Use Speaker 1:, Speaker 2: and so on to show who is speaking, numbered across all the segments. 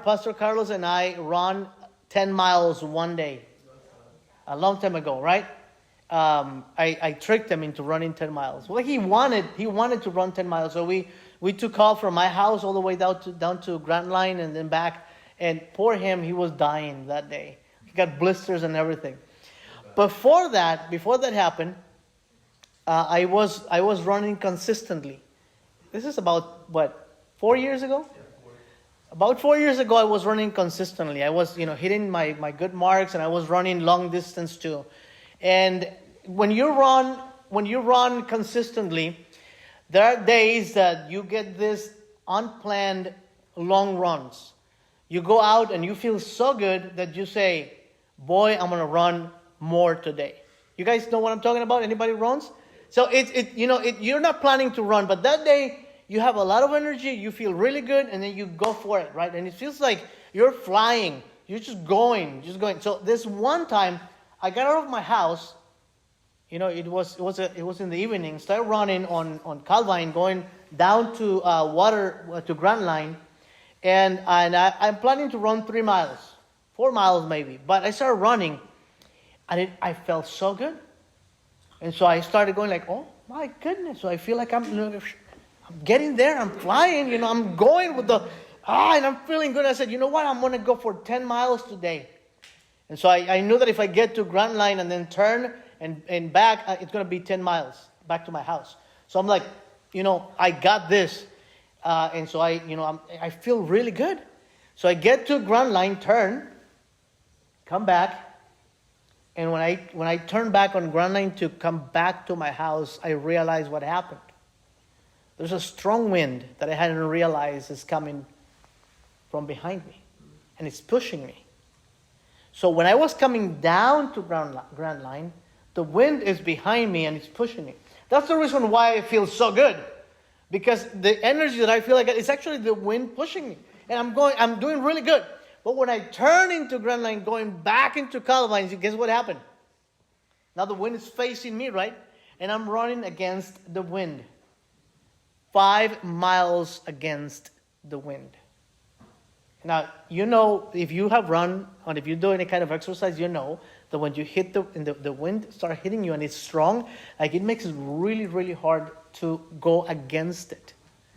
Speaker 1: Pastor Carlos and I run 10 miles one day. A long time ago, right? I tricked him into running 10 miles. Well, he wanted to run 10 miles. So we took off from my house all the way down to Grand Line and then back. And poor him, he was dying that day. He got blisters and everything. Before that happened, I was running consistently. This is about, 4 years ago? About 4 years ago, I was running consistently. I was, hitting my good marks, and I was running long distance too. And when you run consistently, there are days that you get this unplanned long runs. You go out and you feel so good that you say, boy, I'm going to run more today. You guys know what I'm talking about? Anybody runs? So you're not planning to run, but that day you have a lot of energy, you feel really good, and then you go for it, right? And it feels like you're flying. You're just going. So this one time, I got out of my house. It was in the evening. Started running on Calvine, going down to to Grand Line, and I'm planning to run 3 miles, 4 miles maybe. But I started running, and I felt so good, and so I started going like, oh my goodness! So I feel like I'm getting there. I'm flying. I'm going with and I'm feeling good. I said, you know what? I'm going to go for 10 miles today. And so I knew that if I get to Grand Line and then turn and back, it's going to be 10 miles back to my house. So I'm like, I got this. And so I feel really good. So I get to Grand Line, turn, come back. And when I turn back on Grand Line to come back to my house, I realize what happened. There's a strong wind that I hadn't realized is coming from behind me. And it's pushing me. So when I was coming down to Grand Line, the wind is behind me and it's pushing me. That's the reason why I feel so good. Because the energy that I feel like it's actually the wind pushing me. And I'm doing really good. But when I turn into Grand Line, going back into Calvine, guess what happened? Now the wind is facing me, right? And I'm running against the wind. 5 miles against the wind. Now, if you have run, or if you do any kind of exercise, you know that when you hit the wind start hitting you and it's strong, like it makes it really, really hard to go against it.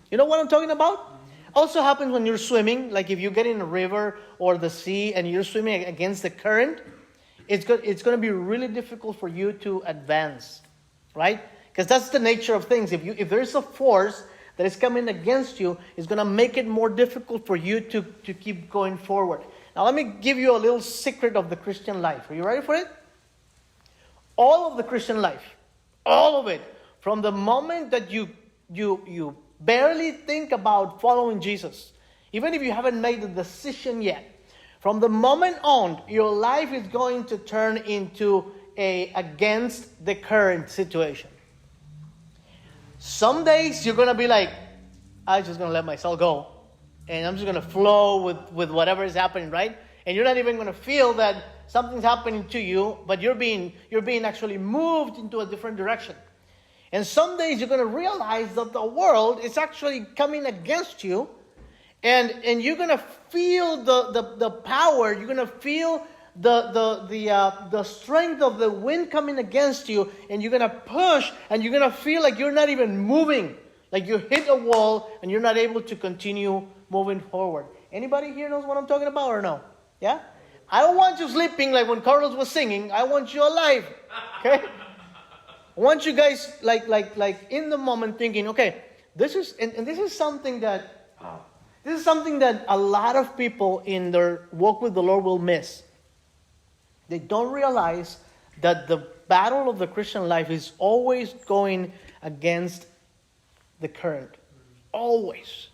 Speaker 1: You know what I'm talking about? Also happens when you're swimming, like if you get in a river or the sea and you're swimming against the current, it's going to be really difficult for you to advance, right? Because that's the nature of things. If there's a force that is coming against you, it's going to make it more difficult for you to keep going forward. Now, let me give you a little secret of the Christian life. Are you ready for it? All of the Christian life, all of it, from the moment that you barely think about following Jesus, even if you haven't made the decision yet, from the moment on, your life is going to turn into against the current situation. Some days you're going to be like, I'm just going to let myself go. And I'm just going to flow with whatever is happening, right? And you're not even going to feel that something's happening to you, but you're being actually moved into a different direction. And some days you're going to realize that the world is actually coming against you. And you're going to feel the power. You're going to feel the strength of the wind coming against you, and you're going to push, and you're going to feel like you're not even moving, like you hit a wall and you're not able to continue moving forward. Anybody here knows what I'm talking about or no? Yeah? I don't want you sleeping like when Carlos was singing. I want you alive. Okay? I want you guys like in the moment thinking, okay, this is something that a lot of people in their walk with the Lord will miss. They don't realize that the battle of the Christian life is always going against the current. Always.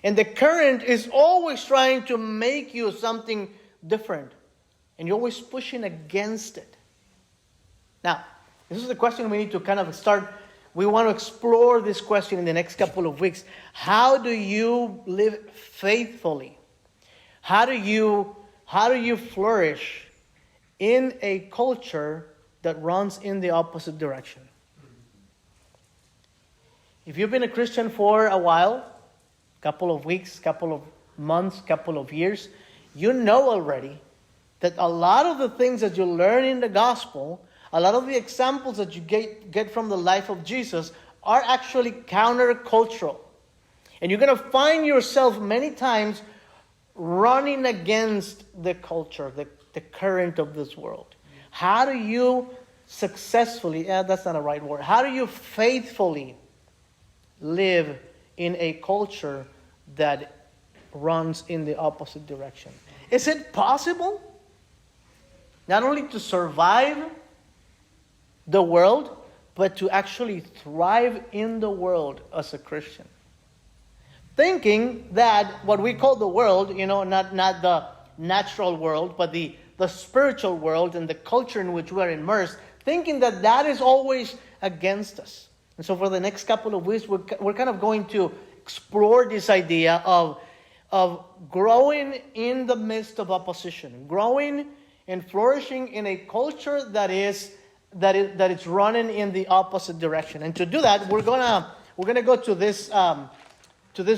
Speaker 1: And the current is always trying to make you something different. And you're always pushing against it. Now, this is the question we need to kind of start. We want to explore this question in the next couple of weeks. How do you live faithfully? How do you flourish in a culture that runs in the opposite direction? If you've been a Christian for a while, couple of weeks, couple of months, couple of years, you know already that a lot of the things that you learn in the gospel, a lot of the examples that you get from the life of Jesus are actually countercultural. And you're going to find yourself many times running against the culture, the current of this world. How do you successfully, that's not a right word, how do you faithfully live in a culture that runs in the opposite direction? Is it possible not only to survive the world, but to actually thrive in the world as a Christian? Thinking that what we call the world, not the natural world, but the spiritual world and the culture in which we are immersed, thinking that is always against us. And so for the next couple of weeks, we're kind of going to explore this idea of growing in the midst of opposition, growing and flourishing in a culture that is running in the opposite direction. And to do that, we're gonna go to this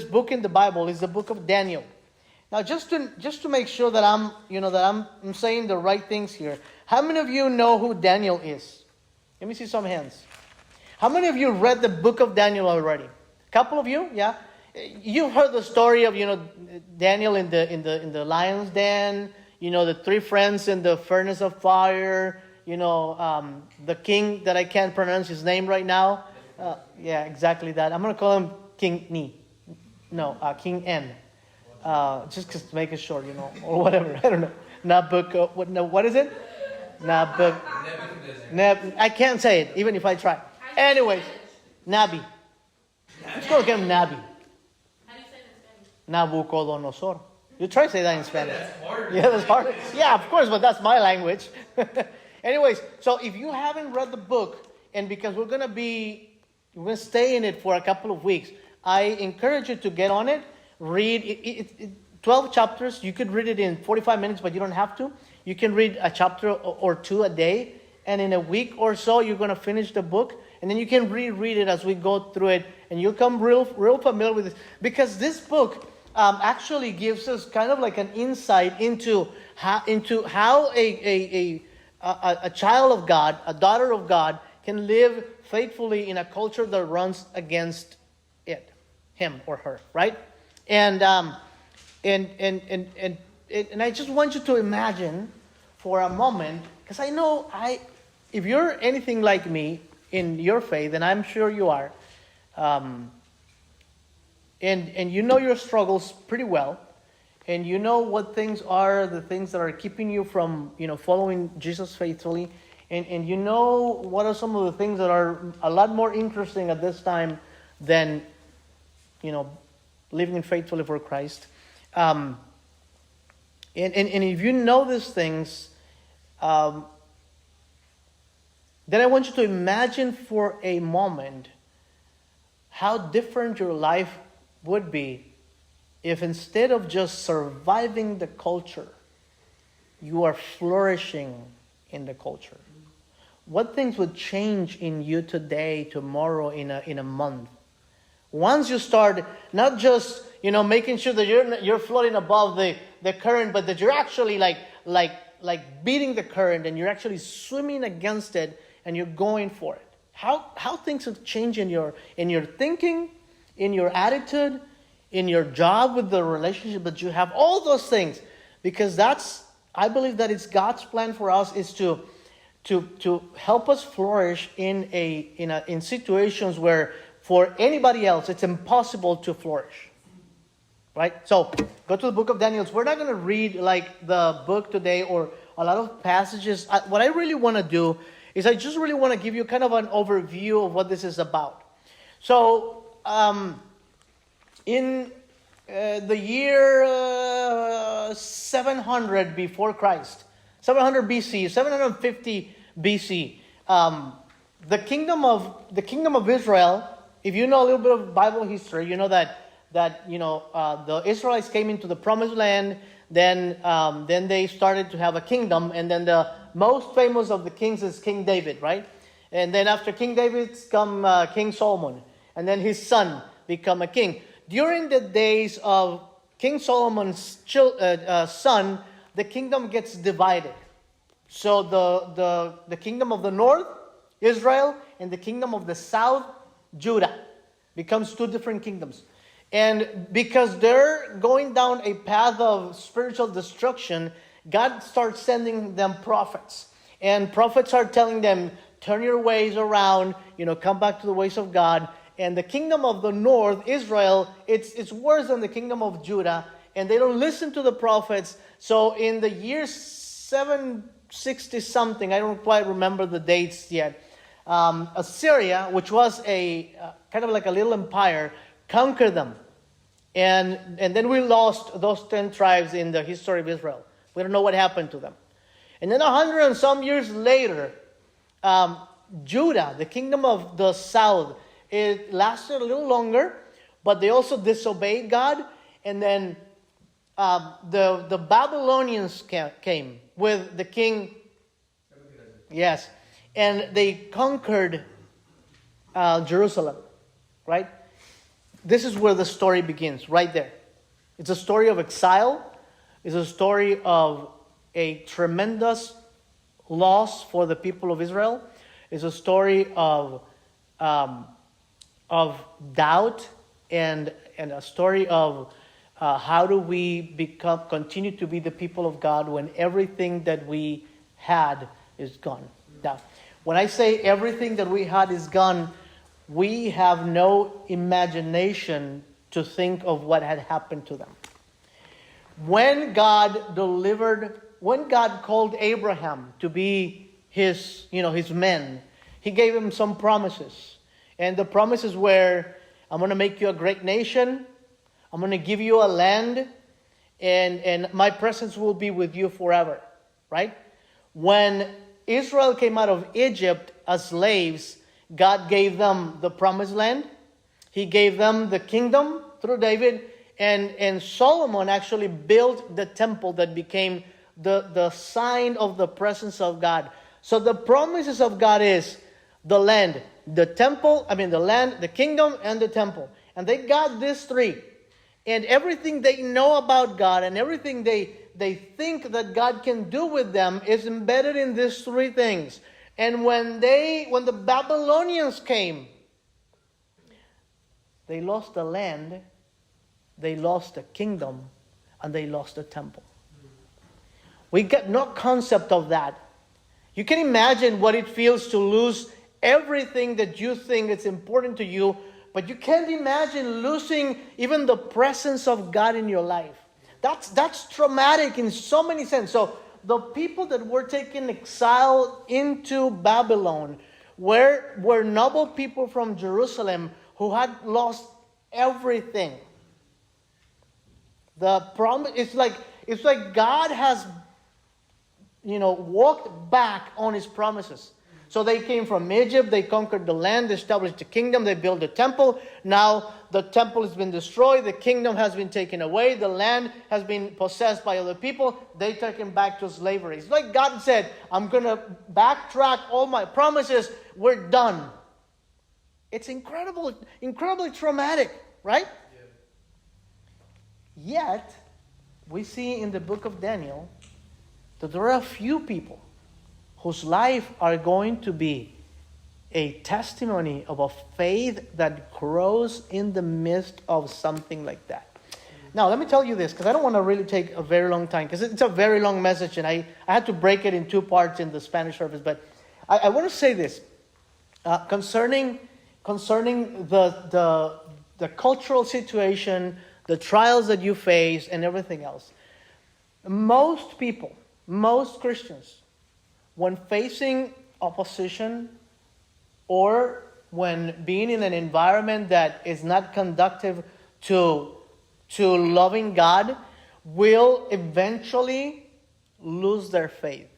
Speaker 1: book in the Bible. It's the book of Daniel. Now, just to make sure that I'm saying the right things here. How many of you know who Daniel is? Let me see some hands. How many of you read the book of Daniel already? A couple of you, yeah. You heard the story of Daniel in the lion's den. The three friends in the furnace of fire. The king that I can't pronounce his name right now. Yeah, exactly that. I'm gonna call him King Ni. No, King N. Just to make it short, or whatever. I don't know. What is it? I can't say it, even if I try. Anyways, Nabi. Let's go get him Nabi.
Speaker 2: How do you say it in Spanish?
Speaker 1: Nabucodonosor. You try to say that in Spanish.
Speaker 3: That's hard.
Speaker 1: Yeah, that's hard. Yeah, of course, but that's my language. Anyways, so if you haven't read the book, and because we're gonna stay in it for a couple of weeks, I encourage you to get on it. Read it, 12 chapters. You could read it in 45 minutes, but you don't have to. You can read a chapter or two a day, and in a week or so, you're going to finish the book, and then you can reread it as we go through it, and you'll come real familiar with it. Because this book actually gives us kind of like an insight into how a child of God, a daughter of God, can live faithfully in a culture that runs against him or her, right? And I just want you to imagine for a moment, because I know if you're anything like me in your faith, and I'm sure you are, and you know your struggles pretty well, and you know what things are the things that are keeping you from following Jesus faithfully, and you know what are some of the things that are a lot more interesting at this time than living faithfully for Christ. And if you know these things, then I want you to imagine for a moment how different your life would be if instead of just surviving the culture, you are flourishing in the culture. What things would change in you today, tomorrow, in a month? Once you start not just making sure that you're floating above the current, but that you're actually like beating the current and you're actually swimming against it and you're going for it. How things have changed in your thinking, in your attitude, in your job, with the relationship that you have, all those things, because I believe that it's God's plan for us is to help us flourish in situations where for anybody else, it's impossible to flourish, right? So go to the book of Daniel. We're not going to read like the book today or a lot of passages. What I really want to do is I just really want to give you kind of an overview of what this is about. So in the year 700 before Christ, 700 BC, 750 BC, the kingdom of Israel. If you know a little bit of Bible history, you know that the Israelites came into the Promised Land. Then they started to have a kingdom, and then the most famous of the kings is King David, right? And then after King David come King Solomon, and then his son become a king. During the days of King Solomon's son, the kingdom gets divided. So the kingdom of the north, Israel, and the kingdom of the south, Judah, becomes two different kingdoms. And because they're going down a path of spiritual destruction, God starts sending them prophets. And prophets are telling them, turn your ways around, come back to the ways of God. And the kingdom of the north, Israel, it's worse than the kingdom of Judah. And they don't listen to the prophets. So in the year 760 something, I don't quite remember the dates yet, Assyria, which was a kind of like a little empire, conquered them. And then we lost those 10 tribes in the history of Israel. We don't know what happened to them. And then 100 and some years later, Judah, the kingdom of the south, it lasted a little longer, but they also disobeyed God. And then the Babylonians came with the king. Yes. And they conquered Jerusalem, right? This is where the story begins, right there. It's a story of exile. It's a story of a tremendous loss for the people of Israel. It's a story of doubt and a story of how do we continue to be the people of God when everything that we had is gone. Now, when I say everything that we had is gone, we have no imagination to think of what had happened to them. When God called Abraham to be his men, he gave him some promises. And the promises were, I'm going to make you a great nation. I'm going to give you a land. And my presence will be with you forever. Right? When Israel came out of Egypt as slaves, God gave them the promised land. He gave them the kingdom through David. And Solomon actually built the temple that became the sign of the presence of God. So the promises of God is the land, the land, the kingdom, and the temple. And they got these three. And everything they know about God and everything they think that God can do with them is embedded in these three things. And when the Babylonians came, they lost the land, they lost the kingdom, and they lost the temple. We get no concept of that. You can imagine what it feels to lose everything that you think is important to you, but you can't imagine losing even the presence of God in your life. That's traumatic in so many senses. So the people that were taken exile into Babylon were noble people from Jerusalem who had lost everything. The problem it's like God has walked back on his promises. So they came from Egypt, they conquered the land, they established the kingdom, they built the temple. Now the temple has been destroyed, the kingdom has been taken away, the land has been possessed by other people, they taken back to slavery. It's like God said, I'm going to backtrack all my promises, we're done. It's incredibly traumatic, right? Yeah. Yet, we see in the book of Daniel that there are a few people whose life are going to be a testimony of a faith that grows in the midst of something like that. Now, let me tell you this, because I don't want to really take a very long time, because it's a very long message, and I had to break it in two parts in the Spanish service. But I want to say this concerning the cultural situation, the trials that you face, and everything else. Most people, most Christians, when facing opposition or when being in an environment that is not conducive to loving God, will eventually lose their faith,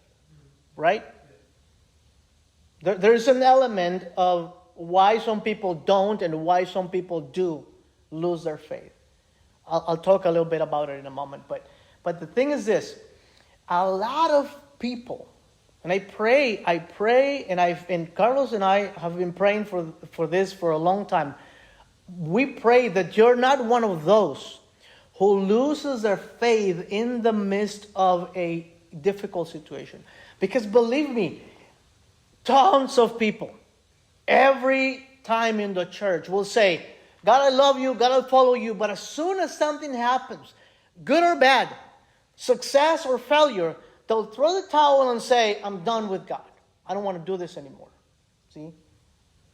Speaker 1: right? There's an element of why some people don't and why some people do lose their faith. I'll talk a little bit about it in a moment, but the thing is this: a lot of people, and I pray, and Carlos and I have been praying for this for a long time. We pray that you're not one of those who loses their faith in the midst of a difficult situation. Because believe me, tons of people, every time in the church will say, God, I love you, God, I'll follow you. But as soon as something happens, good or bad, success or failure, they'll throw the towel and say, I'm done with God. I don't want to do this anymore. See?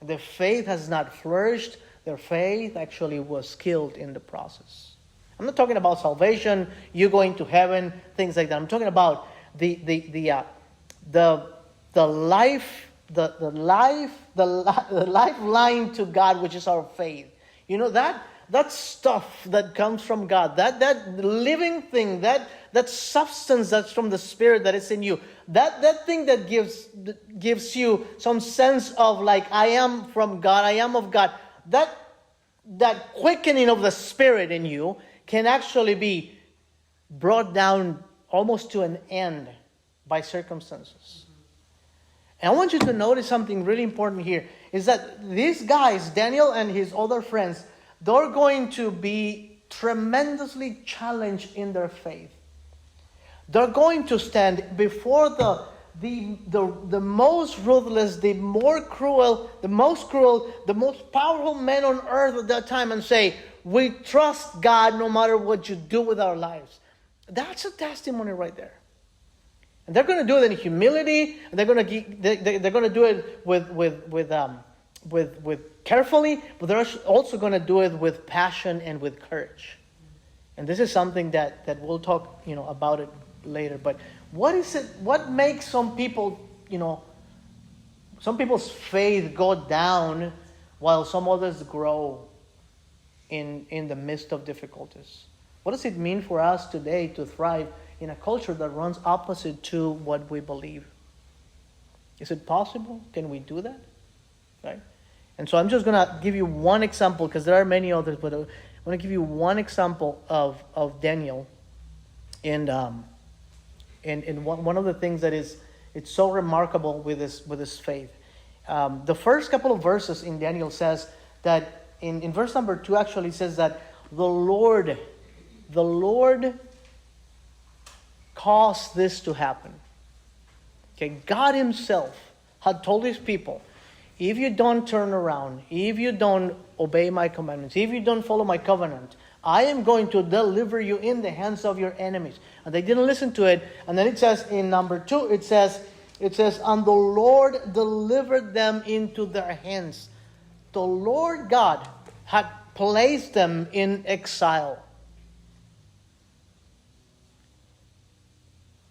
Speaker 1: Their faith has not flourished. Their faith actually was killed in the process. I'm not talking about salvation, you going to heaven, things like that. I'm talking about the lifeline to God, which is our faith. You know, that stuff that comes from God, that living thing, that substance that's from the Spirit that is in you, that thing that gives you some sense of like, I am from God, I am of God, that quickening of the Spirit in you can actually be brought down almost to an end by circumstances. And I want you to notice something really important here, is that these guys, Daniel and his other friends, they're going to be tremendously challenged in their faith. They're going to stand before the most ruthless, the most cruel, the most powerful men on earth at that time and say, we trust God no matter what you do with our lives. That's a testimony right there. And they're going to do it in humility. And they're going to do it with carefully, but they're also going to do it with passion and with courage. And this is something that we'll talk, about it later. But what is it? What makes some people, some people's faith go down while some others grow in the midst of difficulties? What does it mean for us today to thrive in a culture that runs opposite to what we believe? Is it possible? Can we do that? Right? And so I'm just going to give you one example, because there are many others, but I want to give you one example of Daniel. And one of the things that it's so remarkable with his faith. The first couple of verses in Daniel says that, in verse number 2 actually says that the Lord caused this to happen. Okay, God himself had told his people, if you don't turn around, if you don't obey my commandments, if you don't follow my covenant, I am going to deliver you in the hands of your enemies. And they didn't listen to it. And then it says in number 2, it says, and the Lord delivered them into their hands. The Lord God had placed them in exile.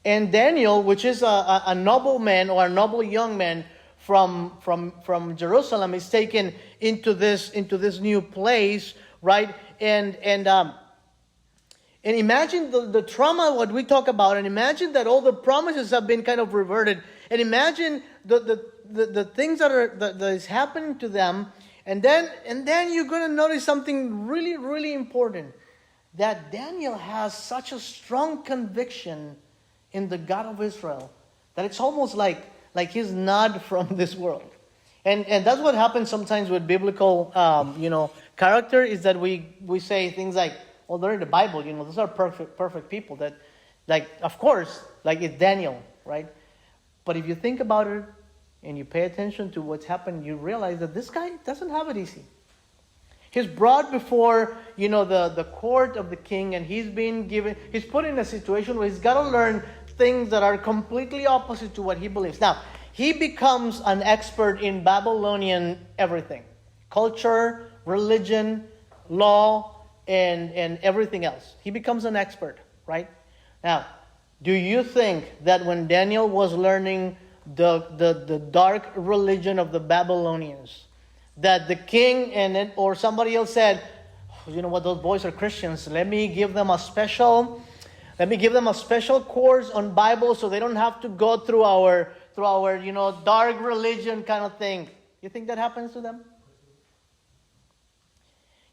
Speaker 1: And Daniel, which is a noble man or a noble young man from Jerusalem, is taken into this new place, right? And imagine the trauma, what we talk about, and imagine that all the promises have been kind of reverted, and imagine the things that is happening to them, and then you're going to notice something really, really important, that Daniel has such a strong conviction in the God of Israel that it's almost like he's not from this world. And that's what happens sometimes with biblical character, is that we say things like, well, they're in the Bible, those are perfect people that, like, of course, like it's Daniel, right? But if you think about it and you pay attention to what's happened, you realize that this guy doesn't have it easy. He's brought before, the court of the king, and he's put in a situation where he's got to learn things that are completely opposite to what he believes. Now, he becomes an expert in Babylonian everything. Culture, religion, law, and everything else. He becomes an expert, right? Now, do you think that when Daniel was learning the dark religion of the Babylonians, that the king or somebody else said, oh, you know what, those boys are Christians, let me give them a special course on Bible so they don't have to go through our dark religion kind of thing? You think that happens to them?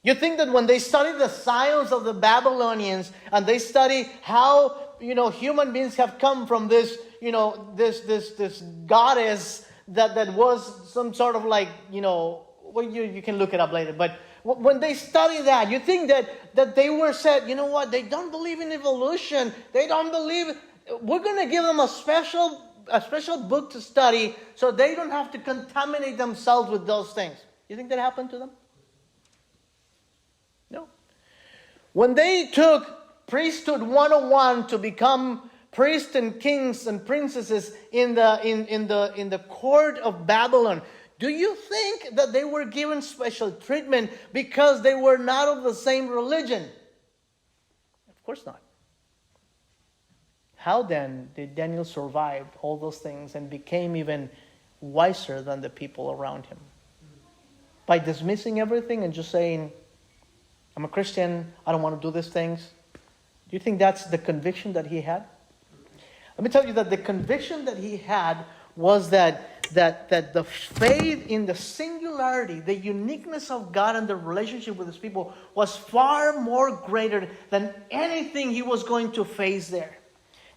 Speaker 1: You think that when they study the science of the Babylonians and they study how, human beings have come from this, this goddess that was some sort of like, well, you can look it up later, but when they study that, you think that they were said, you know what, they don't believe in evolution. They don't believe, we're going to give them a special book to study so they don't have to contaminate themselves with those things. You think that happened to them? No. When they took priesthood 101 to become priests and kings and princesses in the court of Babylon, do you think that they were given special treatment because they were not of the same religion? Of course not. How then did Daniel survive all those things and became even wiser than the people around him? By dismissing everything and just saying, I'm a Christian, I don't want to do these things. Do you think that's the conviction that he had? Let me tell you that the conviction that he had was that the faith in the singularity, the uniqueness of God and the relationship with his people was far more greater than anything he was going to face there.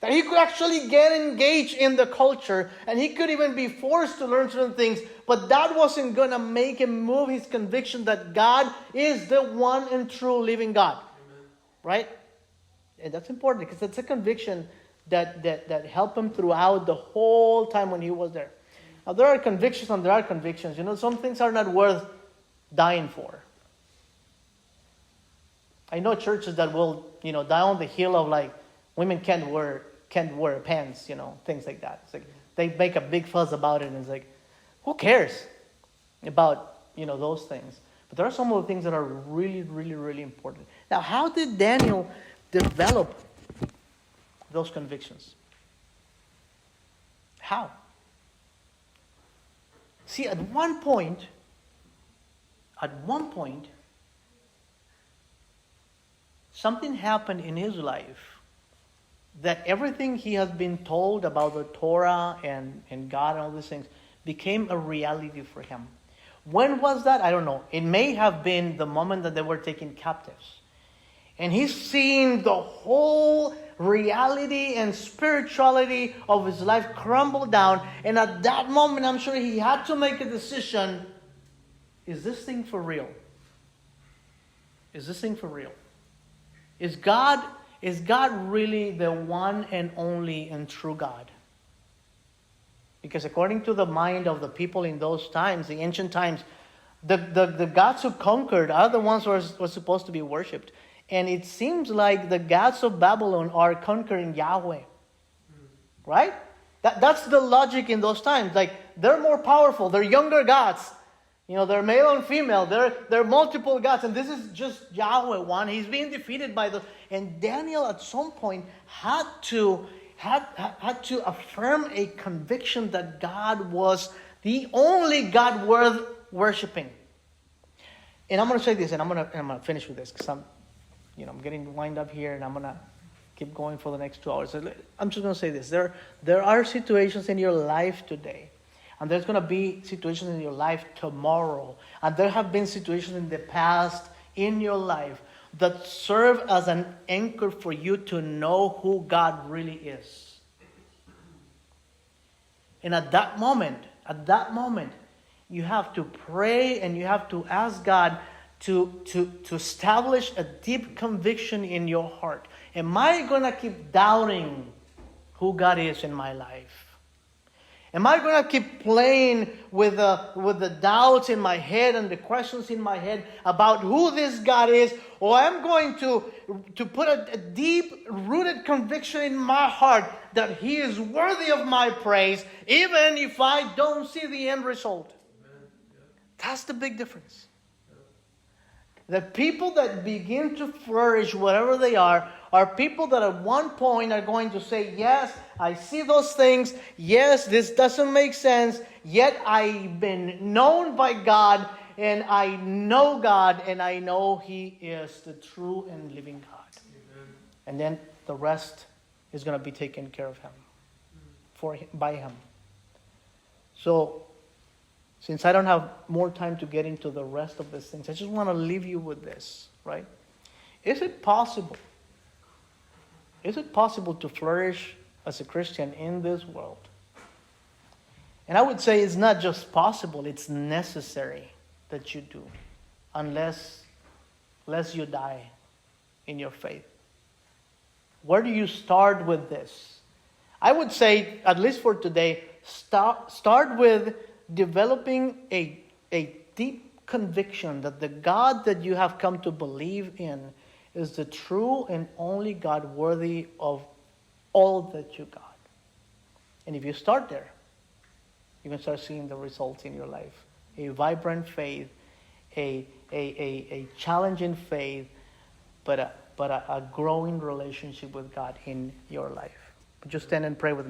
Speaker 1: That he could actually get engaged in the culture and he could even be forced to learn certain things, but that wasn't going to make him move his conviction that God is the one and true living God. Amen. Right? And that's important because it's a conviction that helped him throughout the whole time when he was there. Now, there are convictions and there are convictions. You know, some things are not worth dying for. I know churches that will, die on the hill of like, women can't wear pants, things like that. It's like they make a big fuss about it, and it's like, who cares about, those things? But there are some of the things that are really, really, really important. Now, how did Daniel develop those convictions? How? See, at one point, something happened in his life that everything he has been told about the Torah and God and all these things became a reality for him. When was that? I don't know. It may have been the moment that they were taken captives. And he's seeing the whole reality and spirituality of his life crumble down. And at that moment, I'm sure he had to make a decision. Is this thing for real? Is this thing for real? Is God really the one and only and true God? Because according to the mind of the people in those times, the ancient times, the gods who conquered are the ones who were supposed to be worshipped. And it seems like the gods of Babylon are conquering Yahweh. Right? That's the logic in those times. Like, they're more powerful. They're younger gods. They're male and female. They're multiple gods. And this is just Yahweh one. He's being defeated by the... And Daniel at some point had to affirm a conviction that God was the only God worth worshiping. And I'm going to say this, and I'm going to finish with this because I'm getting wind up here, and I'm going to keep going for the next 2 hours. I'm just going to say this. There are situations in your life today, and there's going to be situations in your life tomorrow, and there have been situations in the past in your life that serve as an anchor for you to know who God really is. And at that moment, you have to pray and you have to ask God to establish a deep conviction in your heart. Am I going to keep doubting who God is in my life? Am I going to keep playing with the doubts in my head and the questions in my head about who this God is? Or I'm going to put a deep-rooted conviction in my heart that He is worthy of my praise, even if I don't see the end result. That's the big difference. The people that begin to flourish, whatever they are people that at one point are going to say, yes, I see those things. Yes, this doesn't make sense. Yet I've been known by God, and I know God, and I know He is the true and living God. Amen. And then the rest is going to be taken care of by Him. So, since I don't have more time to get into the rest of these things, I just want to leave you with this, right? Is it possible to flourish as a Christian in this world? And I would say it's not just possible, it's necessary that you do. unless you die in your faith. Where do you start with this? I would say, at least for today, start with developing a deep conviction that the God that you have come to believe in is the true and only God worthy of all that you got. And if you start there, you can start seeing the results in your life. A vibrant faith, a challenging faith, but a growing relationship with God in your life. Would you stand and pray with me?